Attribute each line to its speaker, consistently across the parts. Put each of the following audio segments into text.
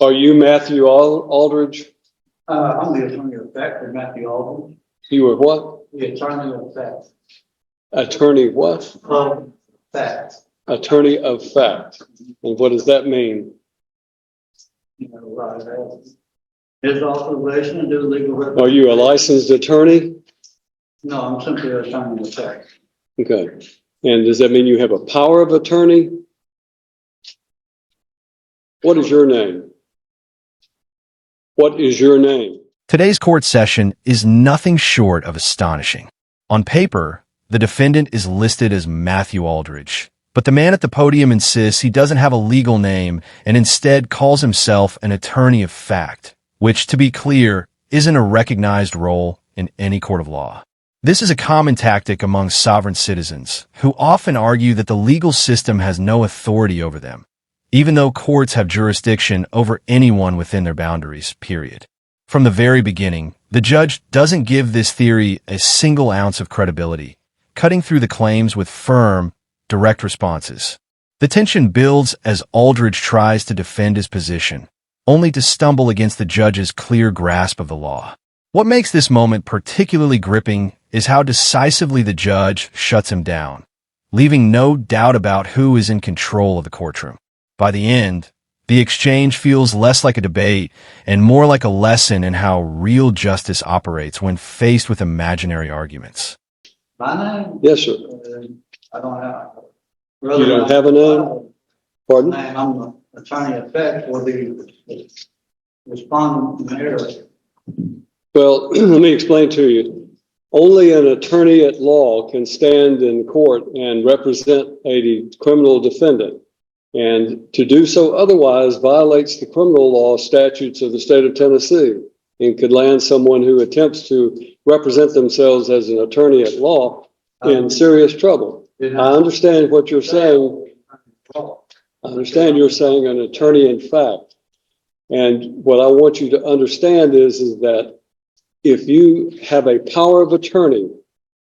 Speaker 1: Are you Matthew Aldridge?
Speaker 2: I'm the attorney of fact for Matthew Aldridge.
Speaker 1: You were what?
Speaker 2: The attorney of fact.
Speaker 1: Attorney what?
Speaker 2: Of fact.
Speaker 1: Attorney of fact. And what does that mean?
Speaker 2: You know, his authorization to do legal representation.
Speaker 1: Are you a licensed attorney?
Speaker 2: No, I'm simply an attorney of fact.
Speaker 1: Okay. And does that mean you have a power of attorney? What is your name? What is your name?
Speaker 3: Today's court session is nothing short of astonishing. On paper, the defendant is listed as Matthew Aldridge, but the man at the podium insists he doesn't have a legal name and instead calls himself an attorney of fact, which, to be clear, isn't a recognized role in any court of law. This is a common tactic among sovereign citizens, who often argue that the legal system has no authority over them, even though courts have jurisdiction over anyone within their boundaries, period. From the very beginning, the judge doesn't give this theory a single ounce of credibility, cutting through the claims with firm, direct responses. The tension builds as Aldridge tries to defend his position, only to stumble against the judge's clear grasp of the law. What makes this moment particularly gripping is how decisively the judge shuts him down, leaving no doubt about who is in control of the courtroom. By the end, the exchange feels less like a debate and more like a lesson in how real justice operates when faced with imaginary arguments.
Speaker 2: My name?
Speaker 1: Yes, sir.
Speaker 2: I don't have.
Speaker 1: You don't have a name? Pardon?
Speaker 2: I'm the attorney of fact for the respondent mayor.
Speaker 1: Well, let me explain to you. Only an attorney at law can stand in court and represent a criminal defendant. And to do so otherwise violates the criminal law statutes of the state of Tennessee and could land someone who attempts to represent themselves as an attorney at law in serious trouble. I understand what you're saying. I understand you're saying an attorney in fact. And what I want you to understand is that if you have a power of attorney,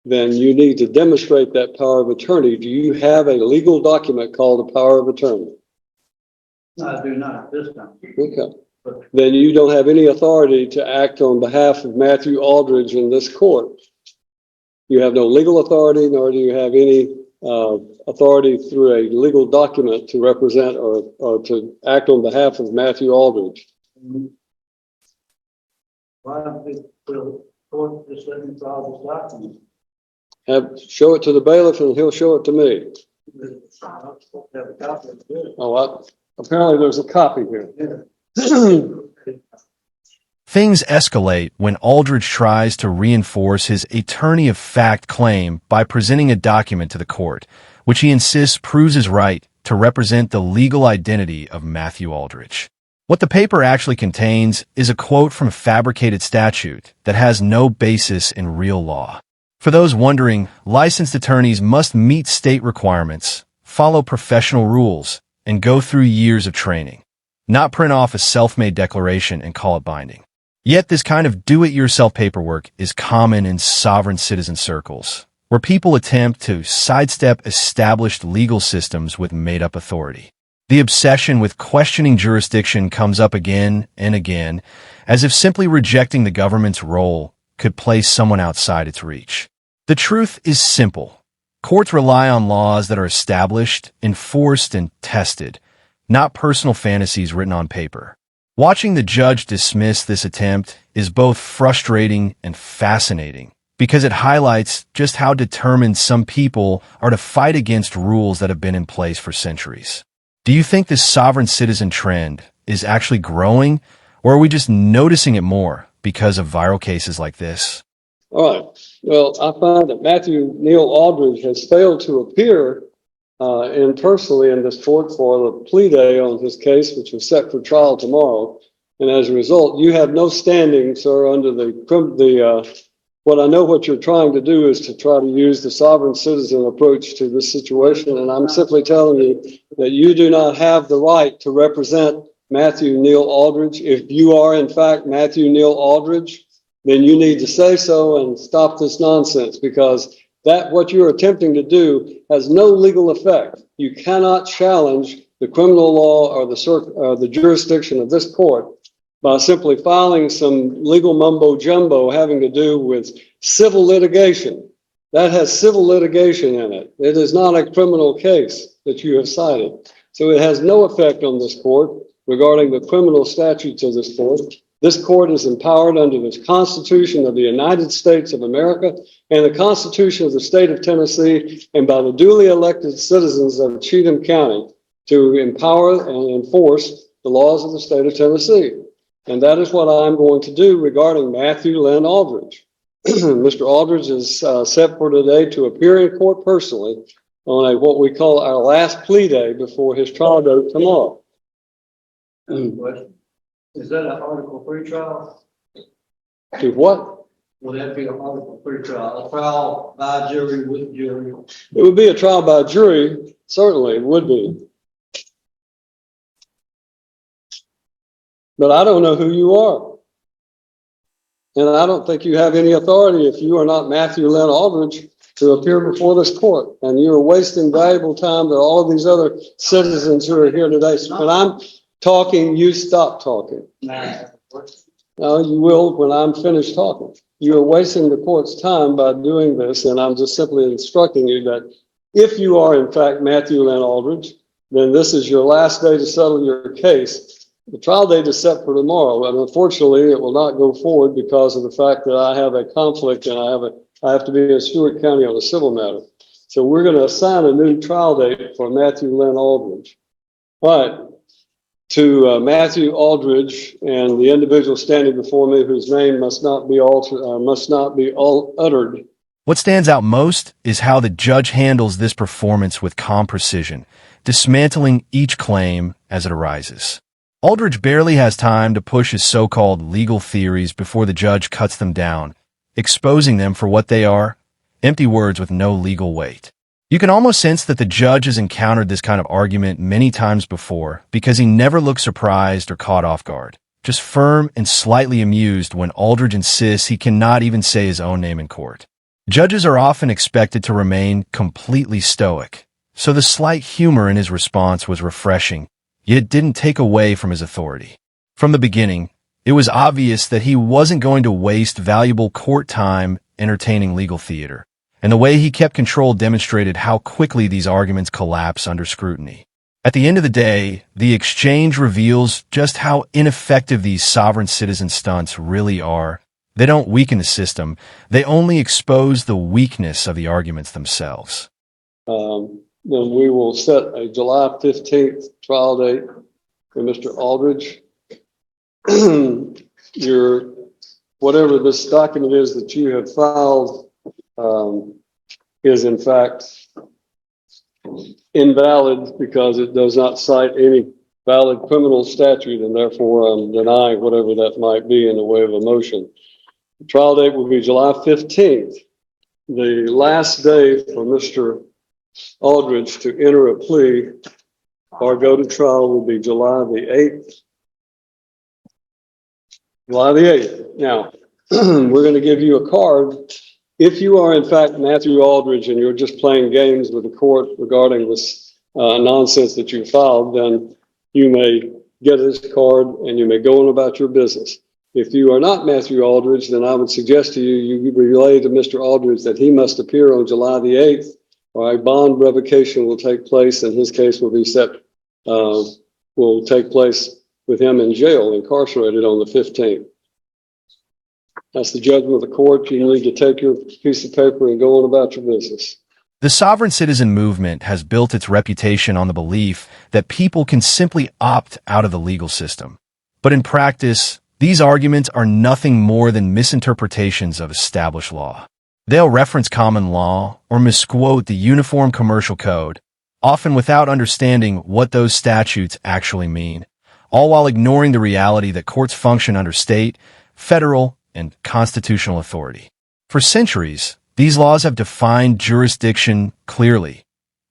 Speaker 1: then you need to demonstrate that power of attorney. Do you have a legal document called a power of attorney?
Speaker 2: No, I do not at this time.
Speaker 1: Okay. Then you don't have any authority to act on behalf of Matthew Aldridge in this court. You have no legal authority, nor do you have any authority through a legal document to represent or to act on behalf of Matthew Aldridge.
Speaker 2: Why don't the court just let me file this document?
Speaker 1: Show it to the bailiff and he'll show it to me.
Speaker 2: Have a copy of it.
Speaker 1: Oh, apparently there's a copy here.
Speaker 3: Things escalate when Aldridge tries to reinforce his attorney of fact claim by presenting a document to the court, which he insists proves his right to represent the legal identity of Matthew Aldridge. What the paper actually contains is a quote from a fabricated statute that has no basis in real law. For those wondering, licensed attorneys must meet state requirements, follow professional rules, and go through years of training, not print off a self-made declaration and call it binding. Yet this kind of do-it-yourself paperwork is common in sovereign citizen circles, where people attempt to sidestep established legal systems with made-up authority. The obsession with questioning jurisdiction comes up again and again, as if simply rejecting the government's role could place someone outside its reach. The truth is simple. Courts rely on laws that are established, enforced, and tested, not personal fantasies written on paper. Watching the judge dismiss this attempt is both frustrating and fascinating because it highlights just how determined some people are to fight against rules that have been in place for centuries. Do you think this sovereign citizen trend is actually growing, or are we just noticing it more because of viral cases like this?
Speaker 1: All right. Well, I find that Matthew Neal Aldridge has failed to appear personally in this court for the plea day on his case, which is set for trial tomorrow. And as a result, you have no standing, sir, under what I know what you're trying to do is to try to use the sovereign citizen approach to this situation. And I'm simply telling you that you do not have the right to represent Matthew Neal Aldridge. If you are, in fact, Matthew Neal Aldridge, then you need to say so and stop this nonsense, because that what you're attempting to do has no legal effect. You cannot challenge the criminal law or the jurisdiction of this court by simply filing some legal mumbo jumbo having to do with civil litigation. That has civil litigation in it. It is not a criminal case that you have cited. So it has no effect on this court regarding the criminal statutes of this court. This court is empowered under the Constitution of the United States of America and the Constitution of the state of Tennessee and by the duly elected citizens of Cheatham County to empower and enforce the laws of the state of Tennessee. And that is what I'm going to do regarding Matthew Lynn Aldridge. Mr. Aldridge is set for today to appear in court personally on what we call our last plea day before his trial date tomorrow.
Speaker 2: Question. Is that an Article 3 trial?
Speaker 1: To what?
Speaker 2: Will that be an Article 3 trial? A trial by jury with jury?
Speaker 1: It would be a trial by jury. Certainly it would be. But I don't know who you are. And I don't think you have any authority if you are not Matthew Lynn Aldridge to appear before this court. And you're wasting valuable time to all of these other citizens who are here today. So when I'm talking, you stop talking. No, you will when I'm finished talking. You are wasting the court's time by doing this, and I'm just simply instructing you that if you are in fact Matthew Lynn Aldridge, then this is your last day to settle your case. The trial date is set for tomorrow, and unfortunately it will not go forward because of the fact that I have a conflict and I have to be in Stewart County on a civil matter. So we're going to assign a new trial date for Matthew Lynn Aldridge. All right. To Matthew Aldridge and the individual standing before me whose name must not be uttered.
Speaker 3: What stands out most is how the judge handles this performance with calm precision, dismantling each claim as it arises. Aldridge barely has time to push his so-called legal theories before the judge cuts them down, exposing them for what they are, empty words with no legal weight. You can almost sense that the judge has encountered this kind of argument many times before because he never looks surprised or caught off guard, just firm and slightly amused when Aldridge insists he cannot even say his own name in court. Judges are often expected to remain completely stoic, so the slight humor in his response was refreshing, yet didn't take away from his authority. From the beginning, it was obvious that he wasn't going to waste valuable court time entertaining legal theater, and the way he kept control demonstrated how quickly these arguments collapse under scrutiny. At the end of the day, the exchange reveals just how ineffective these sovereign citizen stunts really are. They don't weaken the system, they only expose the weakness of the arguments themselves.
Speaker 1: Then we will set a July 15th trial date for Mr. Aldridge. Whatever this document is that you have filed is in fact invalid because it does not cite any valid criminal statute, and therefore I'm denying whatever that might be in the way of a motion. The trial date will be July 15th. The last day for Mr. Aldridge to enter a plea or go to trial will be July the 8th. July the 8th. Now, we're going to give you a card. If you are in fact Matthew Aldridge and you're just playing games with the court regarding this nonsense that you filed, then you may get this card and you may go on about your business. If you are not Matthew Aldridge, then I would suggest to you, you relay to Mr. Aldridge that he must appear on July the 8th, or a bond revocation will take place, and his case will be will take place with him in jail, incarcerated on the 15th. That's the judgment of the court. You need to take your piece of paper and go on about your business.
Speaker 3: The sovereign citizen movement has built its reputation on the belief that people can simply opt out of the legal system. But in practice, these arguments are nothing more than misinterpretations of established law. They'll reference common law or misquote the Uniform Commercial Code, often without understanding what those statutes actually mean, all while ignoring the reality that courts function under state, federal, and constitutional authority. For centuries, these laws have defined jurisdiction clearly.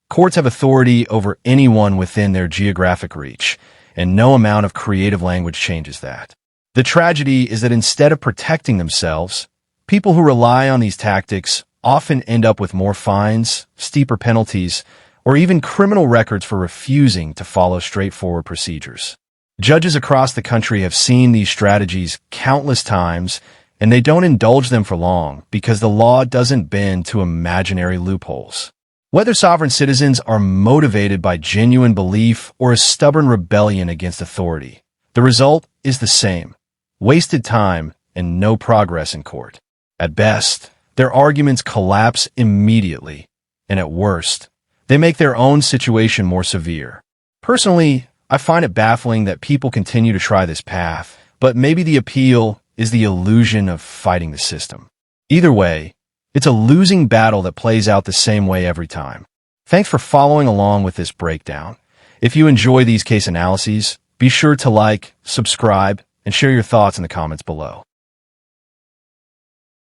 Speaker 3: Courts have authority over anyone within their geographic reach, and no amount of creative language changes that. The tragedy is that instead of protecting themselves, people who rely on these tactics often end up with more fines, steeper penalties, or even criminal records for refusing to follow straightforward procedures. Judges across the country have seen these strategies countless times, and they don't indulge them for long because the law doesn't bend to imaginary loopholes. Whether sovereign citizens are motivated by genuine belief or a stubborn rebellion against authority, the result is the same: wasted time and no progress in court. At best, their arguments collapse immediately, and at worst, they make their own situation more severe. Personally, I find it baffling that people continue to try this path, but maybe the appeal is the illusion of fighting the system. Either way, it's a losing battle that plays out the same way every time. Thanks for following along with this breakdown. If you enjoy these case analyses, be sure to like, subscribe, and share your thoughts in the comments below.